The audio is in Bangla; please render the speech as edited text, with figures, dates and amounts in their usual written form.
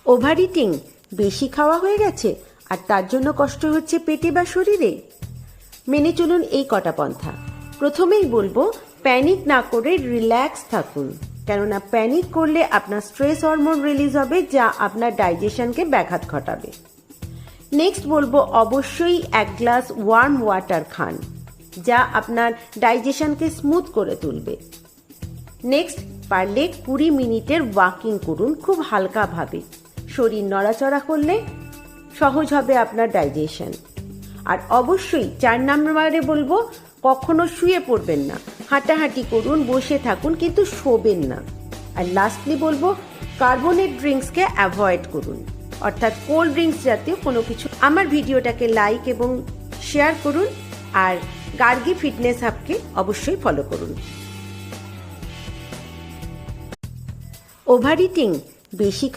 ওভার ইটিং, বেশি খাওয়া হয়ে গেছে আর তার জন্য কষ্ট হচ্ছে পেটে বা শরীরে? মেনে চলুন এই কটা পন্থা। প্রথমেই বলবো, প্যানিক না করে রিল্যাক্স থাকুন, কেননা প্যানিক করলে আপনার স্ট্রেস হরমোন রিলিজ হবে, যা আপনার ডাইজেশনকে ব্যাঘাত ঘটাবে। নেক্সট বলবো, অবশ্যই 1 গ্লাস ওয়ার্ম ওয়াটার খান, যা আপনার ডাইজেশনকে স্মুথ করে তুলবে। নেক্সট, পারলে 20 মিনিটের ওয়াকিং করুন, খুব হালকাভাবে। শরীর নড়াচড়া করলে সহজ হবে আপনার ডাইজেশন। আর অবশ্যই 4 নম্বরে বলবো, কখনো শুয়ে পড়বেন না, হাঁটাহাঁটি করুন, বসে থাকুন, কিন্তু শোবেন না। আর লাস্টলি বলবো, কার্বনেট ড্রিঙ্কসকে অ্যাভয়েড করুন, অর্থাৎ কোল্ড ড্রিঙ্কস জাতীয় কোনো কিছু। আমার ভিডিওটাকে লাইক এবং শেয়ার করুন, আর গার্গী ফিটনেস হাবকে অবশ্যই ফলো করুন। ওভার ইটিং, বেশি